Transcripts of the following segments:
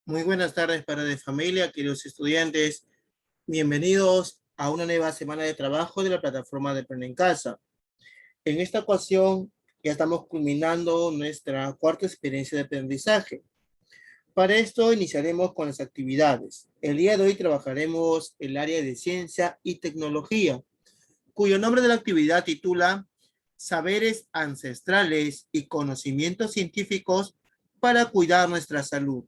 Muy buenas tardes, padres de familia, queridos estudiantes. Bienvenidos a una nueva semana de trabajo de la plataforma de Aprende en Casa. En esta ocasión ya estamos culminando nuestra cuarta experiencia de aprendizaje. Para esto iniciaremos con las actividades. El día de hoy trabajaremos el área de ciencia y tecnología, cuyo nombre de la actividad titula Saberes ancestrales y conocimientos científicos para cuidar nuestra salud.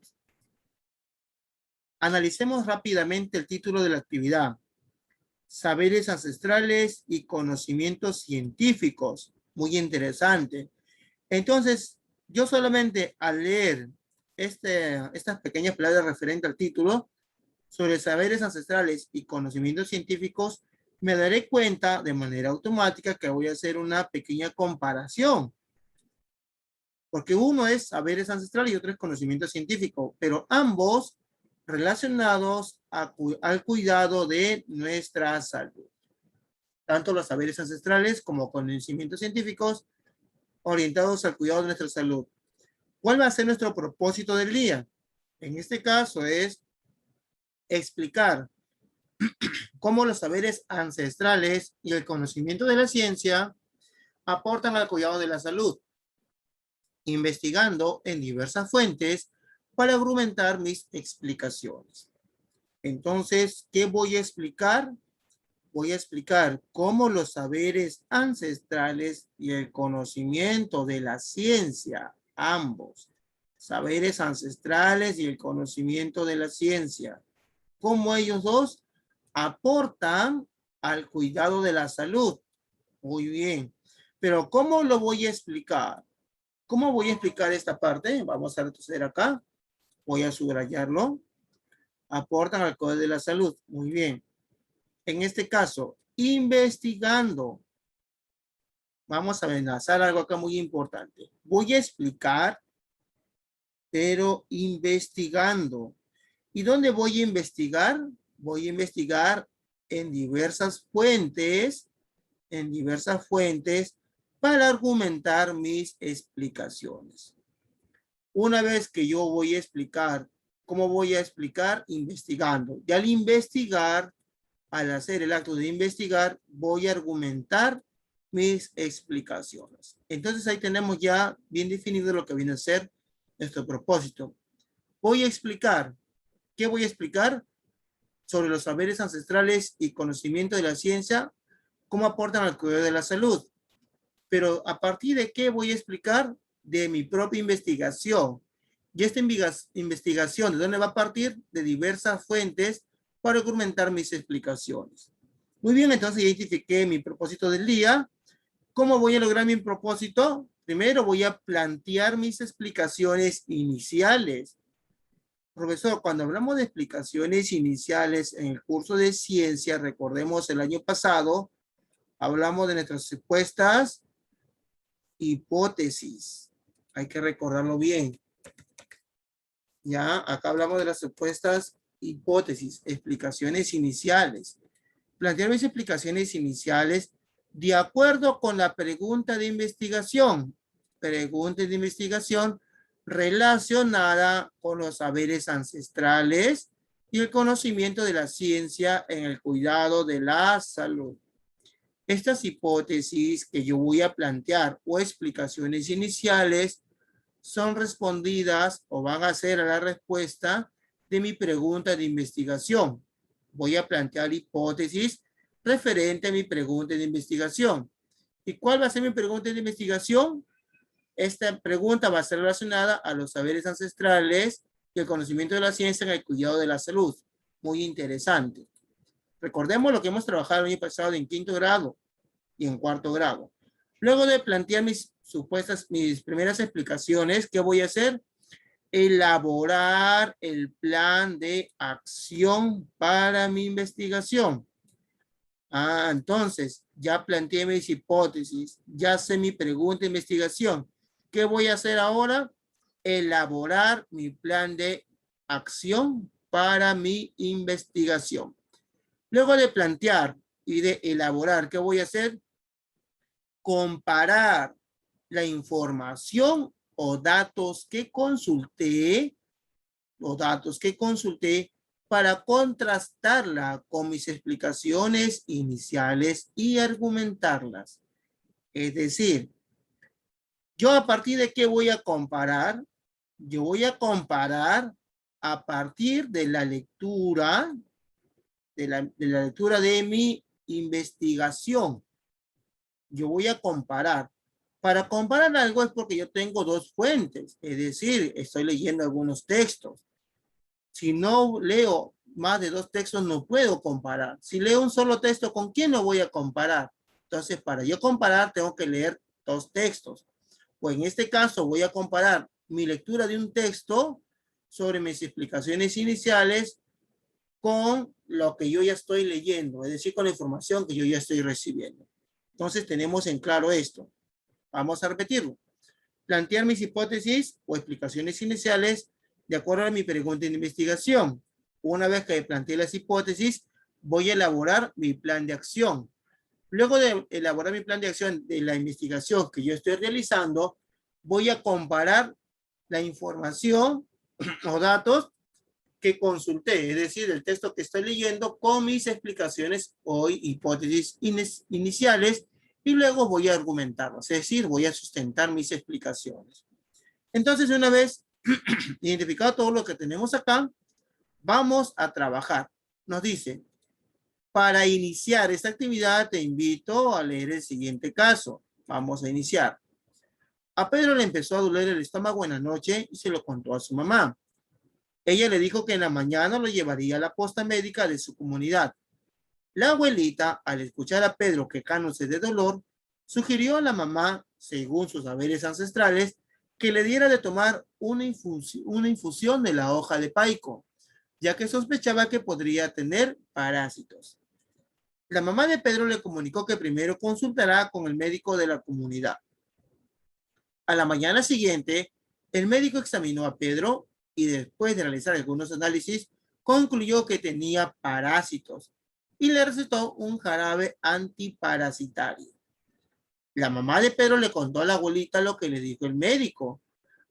Analicemos rápidamente el título de la actividad. Saberes ancestrales y conocimientos científicos. Muy interesante. Entonces, yo solamente al leer estas pequeñas palabras referentes al título sobre saberes ancestrales y conocimientos científicos, me daré cuenta de manera automática que voy a hacer una pequeña comparación. Porque uno es saberes ancestrales y otro es conocimiento científico, pero ambos relacionados al cuidado de nuestra salud. Tanto los saberes ancestrales como conocimientos científicos orientados al cuidado de nuestra salud. ¿Cuál va a ser nuestro propósito del día? En este caso es explicar cómo los saberes ancestrales y el conocimiento de la ciencia aportan al cuidado de la salud, investigando en diversas fuentes para argumentar mis explicaciones. Entonces, ¿qué voy a explicar? Voy a explicar cómo los saberes ancestrales y el conocimiento de la ciencia, ambos, saberes ancestrales y el conocimiento de la ciencia, cómo ellos dos aportan al cuidado de la salud. Muy bien, pero ¿cómo lo voy a explicar? ¿Cómo voy a explicar esta parte? Vamos a retroceder acá. Voy a subrayarlo. Aportan al cuidado de la salud. Muy bien. En este caso, investigando. Vamos a amenazar algo acá muy importante. Voy a explicar, pero investigando. ¿Y dónde voy a investigar? Voy a investigar en diversas fuentes, para argumentar mis explicaciones. Una vez que yo voy a explicar, ¿cómo voy a explicar? Investigando. Y al investigar, al hacer el acto de investigar, voy a argumentar mis explicaciones. Entonces ahí tenemos ya bien definido lo que viene a ser nuestro propósito. Voy a explicar. ¿Qué voy a explicar? Sobre los saberes ancestrales y conocimiento de la ciencia, cómo aportan al cuidado de la salud. Pero ¿a partir de qué voy a explicar? De mi propia investigación. Y esta investigación, ¿de dónde va a partir? De diversas fuentes para argumentar mis explicaciones. Muy bien, entonces identifiqué mi propósito del día. ¿Cómo voy a lograr mi propósito? Primero voy a plantear mis explicaciones iniciales. Profesor, cuando hablamos de explicaciones iniciales en el curso de ciencia, recordemos el año pasado, hablamos de nuestras supuestas hipótesis. Hay que recordarlo bien. Ya, acá hablamos de las supuestas hipótesis, explicaciones iniciales. Plantear mis explicaciones iniciales de acuerdo con la pregunta de investigación. Pregunta de investigación relacionada con los saberes ancestrales y el conocimiento de la ciencia en el cuidado de la salud. Estas hipótesis que yo voy a plantear o explicaciones iniciales son respondidas o van a ser a la respuesta de mi pregunta de investigación. Voy a plantear hipótesis referente a mi pregunta de investigación. ¿Y cuál va a ser mi pregunta de investigación? Esta pregunta va a ser relacionada a los saberes ancestrales y el conocimiento de la ciencia en el cuidado de la salud. Muy interesante. Recordemos lo que hemos trabajado el año pasado en quinto grado y en cuarto grado. Luego de plantear mis primeras explicaciones, ¿qué voy a hacer? Elaborar el plan de acción para mi investigación. Entonces, ya planteé mis hipótesis, ya sé mi pregunta de investigación. ¿Qué voy a hacer ahora? Elaborar mi plan de acción para mi investigación. Luego de plantear y de elaborar, ¿qué voy a hacer? Comparar la información o datos que consulté los datos que consulté para contrastarla con mis explicaciones iniciales y argumentarlas. Es decir, yo a partir de qué voy a comparar, yo voy a comparar a partir de la lectura, de la lectura de mi investigación. Yo voy a comparar. Para comparar algo es porque yo tengo dos fuentes, es decir, estoy leyendo algunos textos. Si no leo más de dos textos, no puedo comparar. Si leo un solo texto, ¿con quién lo voy a comparar? Entonces, para yo comparar, tengo que leer dos textos. Pues en este caso, voy a comparar mi lectura de un texto sobre mis explicaciones iniciales con lo que yo ya estoy leyendo, es decir, con la información que yo ya estoy recibiendo. Entonces, tenemos en claro esto. Vamos a repetirlo. Plantear mis hipótesis o explicaciones iniciales de acuerdo a mi pregunta de investigación. Una vez que planteé las hipótesis, voy a elaborar mi plan de acción. Luego de elaborar mi plan de acción de la investigación que yo estoy realizando, voy a comparar la información o datos que consulté, es decir, el texto que estoy leyendo con mis explicaciones o hipótesis iniciales y luego voy a argumentarlas, es decir, voy a sustentar mis explicaciones. Entonces, una vez identificado todo lo que tenemos acá, vamos a trabajar. Nos dice, para iniciar esta actividad te invito a leer el siguiente caso. Vamos a iniciar. A Pedro le empezó a doler el estómago en la noche y se lo contó a su mamá. Ella le dijo que en la mañana lo llevaría a la posta médica de su comunidad. La abuelita, al escuchar a Pedro quejándose de dolor, sugirió a la mamá, según sus saberes ancestrales, que le diera de tomar una infusión de la hoja de paico, ya que sospechaba que podría tener parásitos. La mamá de Pedro le comunicó que primero consultará con el médico de la comunidad. A la mañana siguiente, el médico examinó a Pedro y después de realizar algunos análisis, concluyó que tenía parásitos y le recetó un jarabe antiparasitario. La mamá de Pedro le contó a la abuelita lo que le dijo el médico,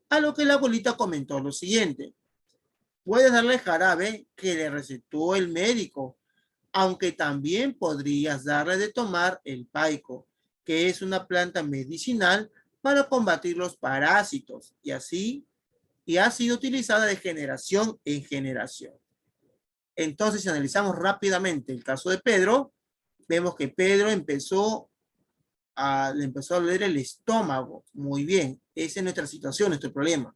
a lo que la abuelita comentó lo siguiente: puedes darle jarabe que le recetó el médico, aunque también podrías darle de tomar el paico, que es una planta medicinal para combatir los parásitos, y ha sido utilizada de generación en generación. Entonces, si analizamos rápidamente el caso de Pedro, vemos que Pedro le empezó a doler el estómago. Muy bien, esa es nuestra situación, nuestro problema.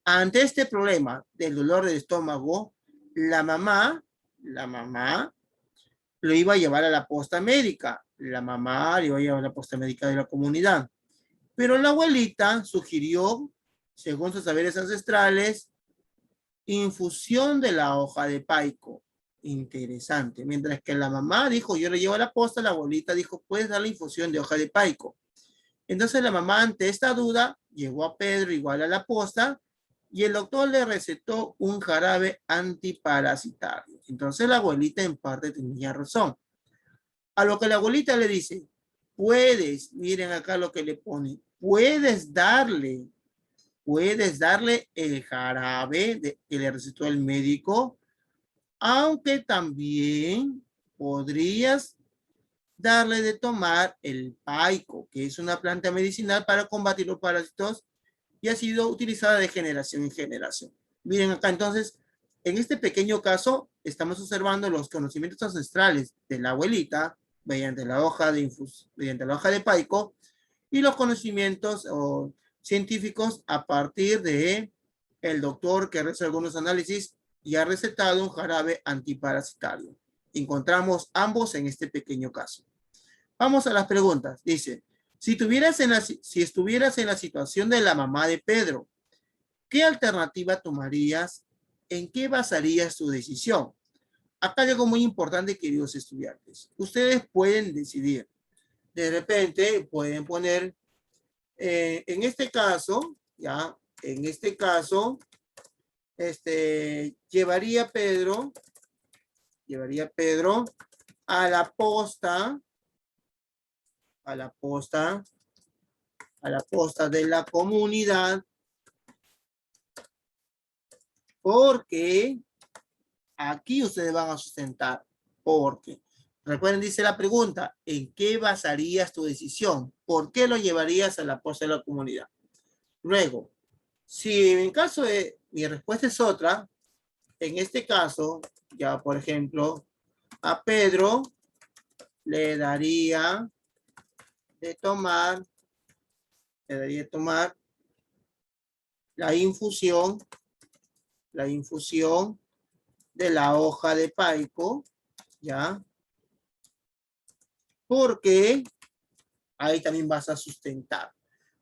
Ante este problema del dolor del estómago, la mamá lo iba a llevar a la posta médica. La mamá lo iba a llevar a la posta médica de la comunidad. Pero la abuelita sugirió, según sus saberes ancestrales, infusión de la hoja de paico. Interesante. Mientras que la mamá dijo, yo le llevo a la posta, la abuelita dijo, puedes dar la infusión de hoja de paico. Entonces la mamá, ante esta duda, llevó a Pedro igual a la posta y el doctor le recetó un jarabe antiparasitario. Entonces la abuelita en parte tenía razón. A lo que la abuelita le dice, puedes, miren acá lo que le pone, puedes darle el jarabe que le recetó el médico, aunque también podrías darle de tomar el paico, que es una planta medicinal para combatir los parásitos y ha sido utilizada de generación en generación. Miren acá, entonces, en este pequeño caso, estamos observando los conocimientos ancestrales de la abuelita mediante la hoja de paico y los conocimientos científicos a partir de el doctor que realizó algunos análisis y ha recetado un jarabe antiparasitario. Encontramos ambos en este pequeño caso. Vamos a las preguntas. Dice, si estuvieras en la situación de la mamá de Pedro, ¿qué alternativa tomarías? ¿En qué basarías tu decisión? Acá hay algo muy importante, queridos estudiantes. Ustedes pueden decidir. De repente pueden poner, en este caso, llevaría Pedro a la posta de la comunidad Porque aquí ustedes van a sustentar. Porque, recuerden, dice la pregunta, ¿en qué basarías tu decisión? ¿Por qué lo llevarías a la posta de la comunidad? Luego, si en caso de mi respuesta es otra, en este caso, ya por ejemplo, a Pedro le daría de tomar, la infusión de la hoja de paico, ¿ya? Porque ahí también vas a sustentar.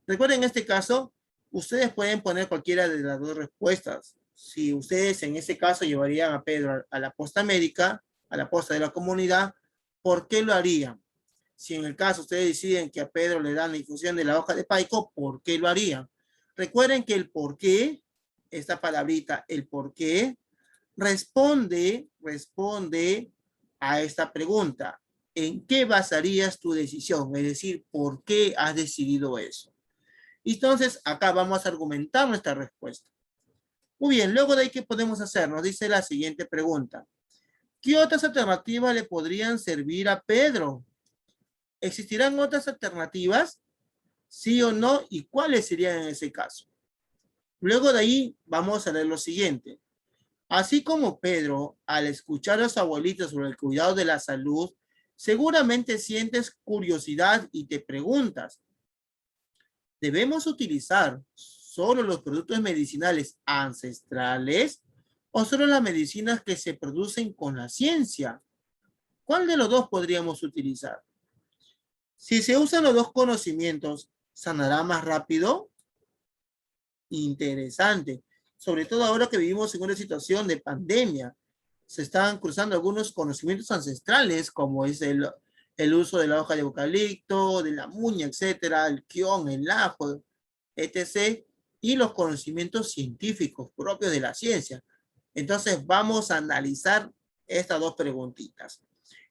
Recuerden, en este caso, ustedes pueden poner cualquiera de las dos respuestas. Si ustedes en ese caso llevarían a Pedro a la posta médica, a la posta de la comunidad, ¿por qué lo harían? Si en el caso ustedes deciden que a Pedro le dan la infusión de la hoja de paico, ¿por qué lo harían? Recuerden que el por qué, esta palabrita, el por qué, responde a esta pregunta. ¿En qué basarías tu decisión? Es decir, ¿por qué has decidido eso? Entonces, acá vamos a argumentar nuestra respuesta. Muy bien, luego de ahí, ¿qué podemos hacer? Nos dice la siguiente pregunta. ¿Qué otras alternativas le podrían servir a Pedro? ¿Existirán otras alternativas? ¿Sí o no? ¿Y cuáles serían en ese caso? Luego de ahí, vamos a leer lo siguiente. Así como Pedro, al escuchar a su abuelito sobre el cuidado de la salud, seguramente sientes curiosidad y te preguntas, ¿debemos utilizar solo los productos medicinales ancestrales o solo las medicinas que se producen con la ciencia? ¿Cuál de los dos podríamos utilizar? Si se usan los dos conocimientos, ¿sanará más rápido? Interesante. Sobre todo ahora que vivimos en una situación de pandemia. Se están cruzando algunos conocimientos ancestrales, como es el uso de la hoja de eucalipto, de la muña, etcétera, el quión, el ajo, etc., y los conocimientos científicos propios de la ciencia. Entonces, vamos a analizar estas dos preguntitas.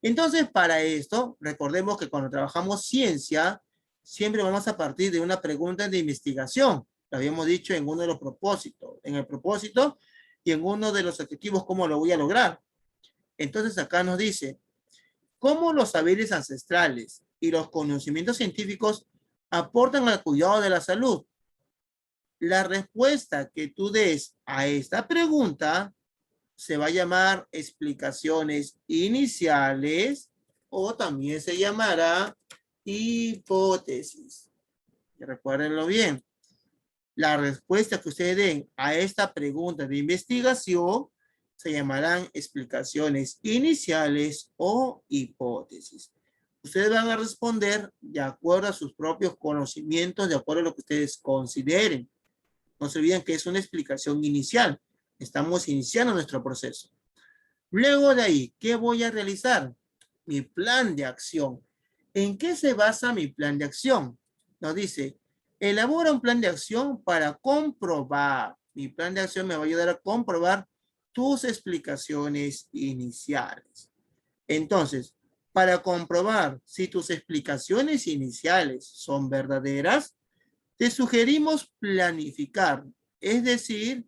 Entonces, para esto, recordemos que cuando trabajamos ciencia, siempre vamos a partir de una pregunta de investigación. Lo habíamos dicho en uno de los propósitos, en el propósito y en uno de los objetivos, ¿cómo lo voy a lograr? Entonces, acá nos dice, ¿cómo los saberes ancestrales y los conocimientos científicos aportan al cuidado de la salud? La respuesta que tú des a esta pregunta se va a llamar explicaciones iniciales o también se llamará hipótesis. Recuérdenlo bien. La respuesta que ustedes den a esta pregunta de investigación se llamarán explicaciones iniciales o hipótesis. Ustedes van a responder de acuerdo a sus propios conocimientos, de acuerdo a lo que ustedes consideren. No se olviden que es una explicación inicial. Estamos iniciando nuestro proceso. Luego de ahí, ¿qué voy a realizar? Mi plan de acción. ¿En qué se basa mi plan de acción? Nos dice, elabora un plan de acción para comprobar. Mi plan de acción me va a ayudar a comprobar tus explicaciones iniciales. Entonces, para comprobar si tus explicaciones iniciales son verdaderas, te sugerimos planificar, es decir,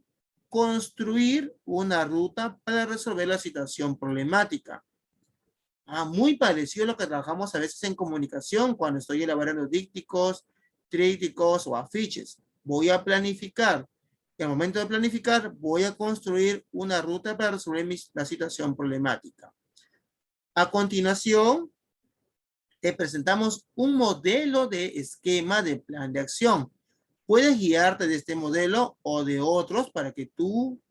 construir una ruta para resolver la situación problemática. Muy parecido a lo que trabajamos a veces en comunicación cuando estoy elaborando dípticos, trípticos o afiches. Voy a planificar. Y al momento de planificar, voy a construir una ruta para resolver la situación problemática. A continuación, te presentamos un modelo de esquema de plan de acción. Puedes guiarte de este modelo o de otros para que tú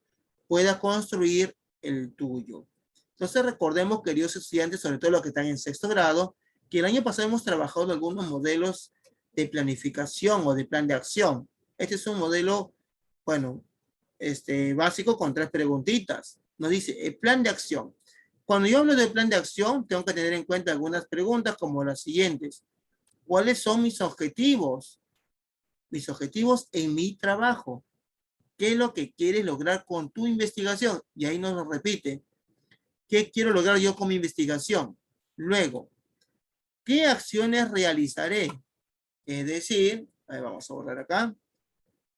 puedas construir el tuyo. Entonces recordemos, queridos estudiantes, sobre todo los que están en sexto grado, que el año pasado hemos trabajado algunos modelos de planificación o de plan de acción. Este es un modelo, bueno, básico con 3 preguntitas. Nos dice, el plan de acción. Cuando yo hablo de plan de acción, tengo que tener en cuenta algunas preguntas como las siguientes. ¿Cuáles son mis objetivos? Mis objetivos en mi trabajo. ¿Qué es lo que quieres lograr con tu investigación? Y ahí nos lo repite. ¿Qué quiero lograr yo con mi investigación? Luego, ¿qué acciones realizaré? Es decir, ahí vamos a borrar acá.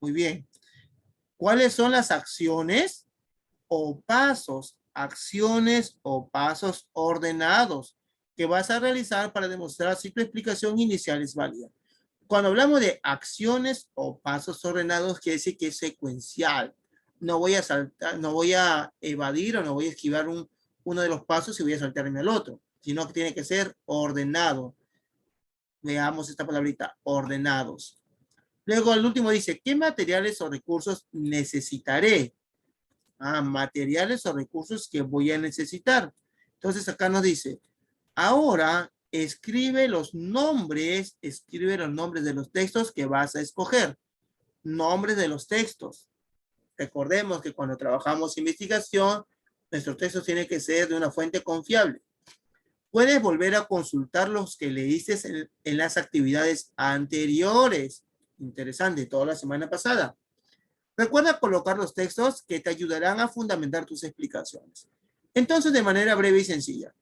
Muy bien. ¿Cuáles son las acciones o pasos, acciones o pasos ordenados que vas a realizar para demostrar si tu explicación inicial es válida. Cuando hablamos de acciones o pasos ordenados, quiere decir que es secuencial. No voy a saltar, no voy a evadir o no voy a esquivar uno de los pasos y voy a saltarme al otro, sino que tiene que ser ordenado. Veamos esta palabrita, ordenados. Luego el último dice, ¿qué materiales o recursos necesitaré? Materiales o recursos que voy a necesitar. Entonces acá nos dice, ahora escribe los nombres de los textos que vas a escoger. Nombres de los textos. Recordemos que cuando trabajamos investigación, nuestros textos tienen que ser de una fuente confiable. Puedes volver a consultar los que leíste en las actividades anteriores. Interesante, toda la semana pasada. Recuerda colocar los textos que te ayudarán a fundamentar tus explicaciones. Entonces, de manera breve y sencilla.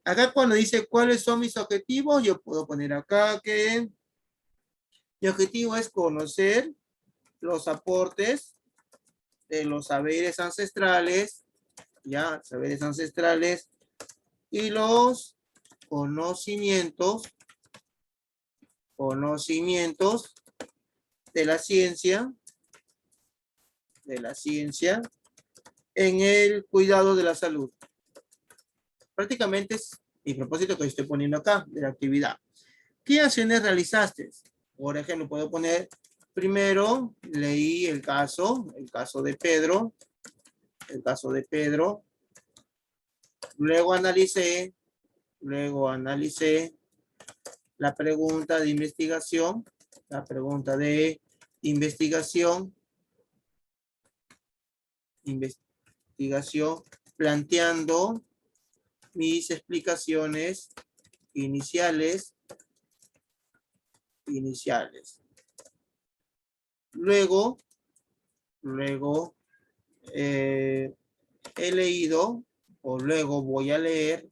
Acá cuando dice cuáles son mis objetivos, yo puedo poner acá que mi objetivo es conocer los aportes de los saberes ancestrales, saberes ancestrales y los conocimientos de la ciencia en el cuidado de la salud. Prácticamente es mi propósito que estoy poniendo acá de la actividad. ¿Qué acciones realizaste? Por ejemplo, puedo poner, primero leí el caso de Pedro, luego analicé la pregunta de investigación, planteando mis explicaciones iniciales. Luego he leído, o luego voy a leer,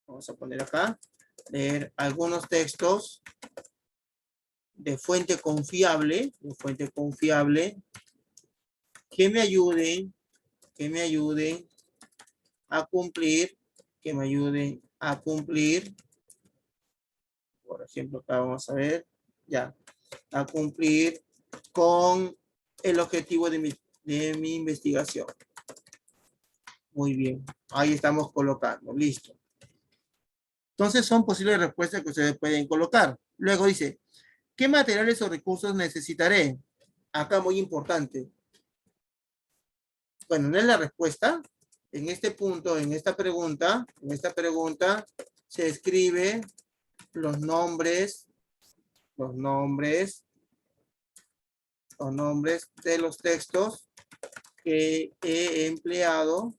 vamos a poner acá, leer algunos textos de fuente confiable, que me ayuden a cumplir, por ejemplo, acá vamos a ver, a cumplir con el objetivo de mi investigación. Muy bien, ahí estamos colocando, listo. Entonces son posibles respuestas que ustedes pueden colocar. Luego dice, ¿qué materiales o recursos necesitaré? Acá muy importante. Bueno, no es la respuesta. En este punto, en esta pregunta, se escribe los nombres de los textos que he empleado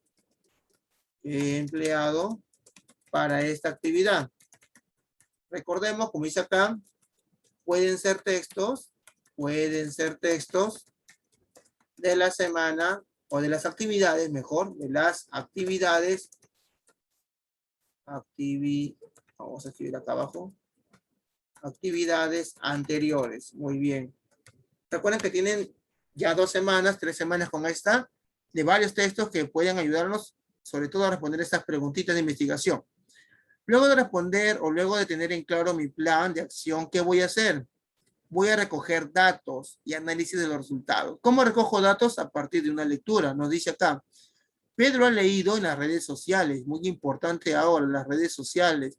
para esta actividad. Recordemos, como dice acá, pueden ser textos de la semana o de las actividades, mejor, de las actividades. Vamos a escribir acá abajo. Actividades anteriores. Muy bien. Recuerden que tienen ya 2 semanas, 3 semanas con esta, de varios textos que pueden ayudarnos, sobre todo a responder estas preguntitas de investigación. Luego de responder o luego de tener en claro mi plan de acción, ¿qué voy a hacer? Voy a recoger datos y análisis de los resultados. ¿Cómo recojo datos? A partir de una lectura. Nos dice acá, Pedro ha leído en las redes sociales, muy importante ahora, las redes sociales,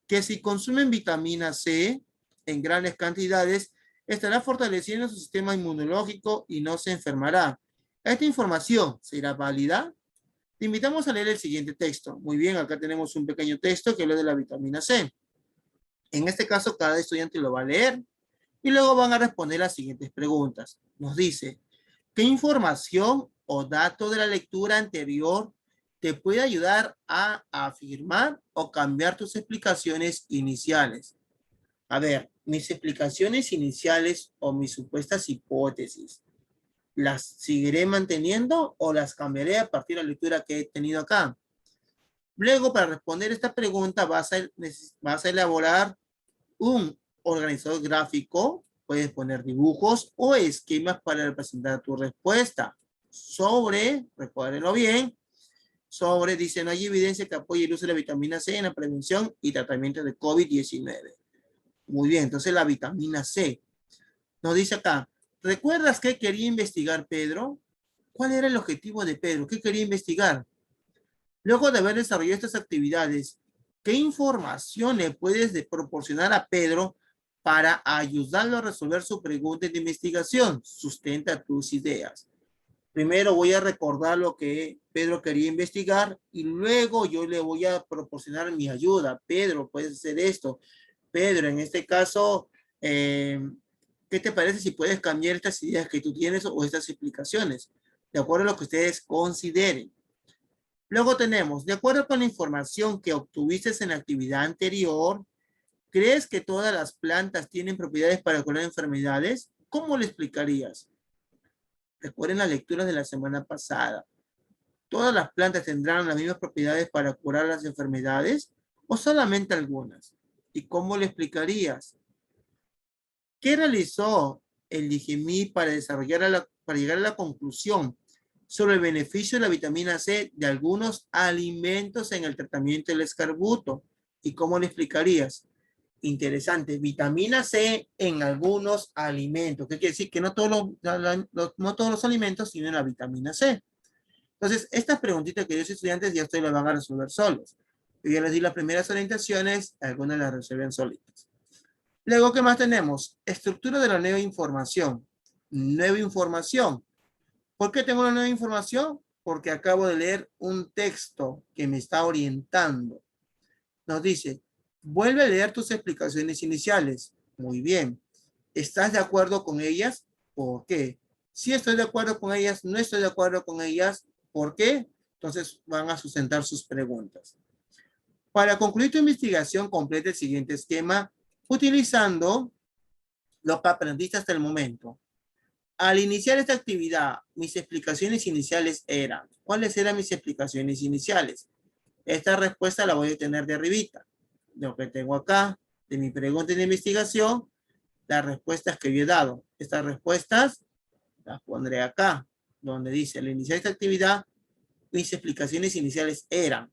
que si consumen vitamina C en grandes cantidades, estará fortaleciendo su sistema inmunológico y no se enfermará. ¿Esta información será válida? Te invitamos a leer el siguiente texto. Muy bien, acá tenemos un pequeño texto que habla de la vitamina C. En este caso, cada estudiante lo va a leer y luego van a responder las siguientes preguntas. Nos dice, ¿qué información o dato de la lectura anterior te puede ayudar a afirmar o cambiar tus explicaciones iniciales? A ver, mis explicaciones iniciales o mis supuestas hipótesis, ¿las seguiré manteniendo o las cambiaré a partir de la lectura que he tenido acá? Luego, para responder esta pregunta, vas a elaborar un organizador gráfico puedes poner dibujos o esquemas para representar tu respuesta. Sobre, recuérdenlo bien, sobre, dice, no hay evidencia que apoye el uso de la vitamina C en la prevención y tratamiento de COVID-19. Muy bien, entonces la vitamina C. Nos dice acá, ¿recuerdas qué quería investigar Pedro? ¿Cuál era el objetivo de Pedro? ¿Qué quería investigar? Luego de haber desarrollado estas actividades, ¿qué información le puedes proporcionar a Pedro para ayudarlo a resolver su pregunta de investigación? Sustenta tus ideas. Primero voy a recordar lo que Pedro quería investigar y luego yo le voy a proporcionar mi ayuda. Pedro, puedes hacer esto. Pedro, en este caso, ¿qué te parece si puedes cambiar estas ideas que tú tienes o estas explicaciones? De acuerdo a lo que ustedes consideren. Luego tenemos, de acuerdo con la información que obtuviste en la actividad anterior, ¿crees que todas las plantas tienen propiedades para curar enfermedades? ¿Cómo lo explicarías? Recuerden las lecturas de la semana pasada. ¿Todas las plantas tendrán las mismas propiedades para curar las enfermedades o solamente algunas? ¿Y cómo lo explicarías? ¿Qué realizó el IGMI para llegar a la conclusión sobre el beneficio de la vitamina C de algunos alimentos en el tratamiento del escarbuto? ¿Y cómo lo explicarías? Interesante, vitamina C en algunos alimentos. ¿Qué quiere decir? Que no todos no todos los alimentos tienen la vitamina C. Entonces, estas preguntitas que los estudiantes ya ustedes las van a resolver solos. Yo ya les di las primeras orientaciones, algunas las resuelven solitas. Luego, ¿qué más tenemos? Estructura de la nueva información. Nueva información. ¿Por qué tengo una nueva información? Porque acabo de leer un texto que me está orientando. Nos dice, vuelve a leer tus explicaciones iniciales. Muy bien. ¿Estás de acuerdo con ellas? ¿Por qué? Si estoy de acuerdo con ellas, no estoy de acuerdo con ellas. ¿Por qué? Entonces van a sustentar sus preguntas. Para concluir tu investigación, completa el siguiente esquema utilizando lo que aprendiste hasta el momento. Al iniciar esta actividad, mis explicaciones iniciales eran. ¿Cuáles eran mis explicaciones iniciales? Esta respuesta la voy a tener de arribita. Lo que tengo acá, de mi pregunta de investigación, las respuestas que yo he dado. Estas respuestas las pondré acá, donde dice, al iniciar esta actividad, mis explicaciones iniciales eran.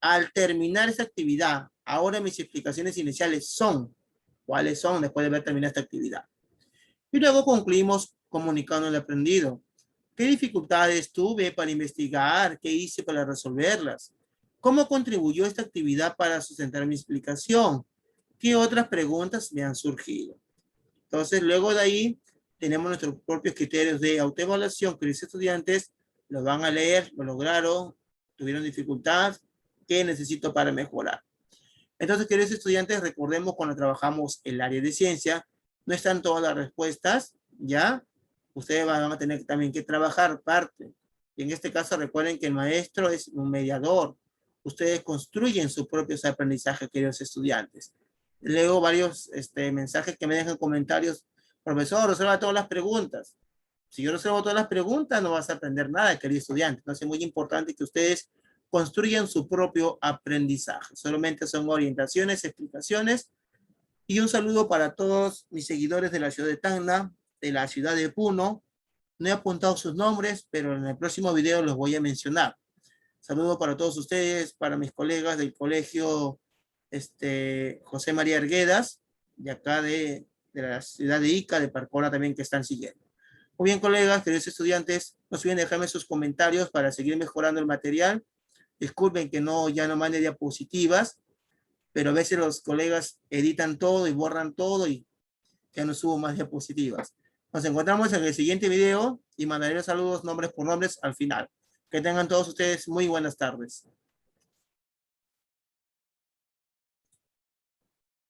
Al terminar esta actividad, ahora mis explicaciones iniciales son. ¿Cuáles son después de haber terminado esta actividad? Y luego concluimos comunicando el aprendido. ¿Qué dificultades tuve para investigar? ¿Qué hice para resolverlas? ¿Cómo contribuyó esta actividad para sustentar mi explicación? ¿Qué otras preguntas me han surgido? Entonces, luego de ahí, tenemos nuestros propios criterios de autoevaluación que los estudiantes los van a leer, lo lograron, tuvieron dificultad, ¿qué necesito para mejorar? Entonces, queridos estudiantes, recordemos cuando trabajamos el área de ciencia, no están todas las respuestas, ¿ya? Ustedes van a tener también que trabajar parte. Y en este caso, recuerden que el maestro es un mediador. Ustedes construyen sus propios aprendizajes, queridos estudiantes. Leo varios mensajes que me dejan comentarios. Profesor, resuelva todas las preguntas. Si yo resuelvo todas las preguntas, no vas a aprender nada, querido estudiante. Entonces, es muy importante que ustedes construyan su propio aprendizaje. Solamente son orientaciones, explicaciones. Y un saludo para todos mis seguidores de la ciudad de Tacna, de la ciudad de Puno. No he apuntado sus nombres, pero en el próximo video los voy a mencionar. Saludo para todos ustedes, para mis colegas del colegio José María Arguedas, de acá de la ciudad de Ica, de Parcola también, que están siguiendo. Muy bien, colegas, queridos estudiantes, no se olviden dejarme sus comentarios para seguir mejorando el material. Disculpen que ya no mande diapositivas, pero a veces los colegas editan todo y borran todo y ya no subo más diapositivas. Nos encontramos en el siguiente video y mandaré los saludos nombres por nombres al final. Que tengan todos ustedes muy buenas tardes.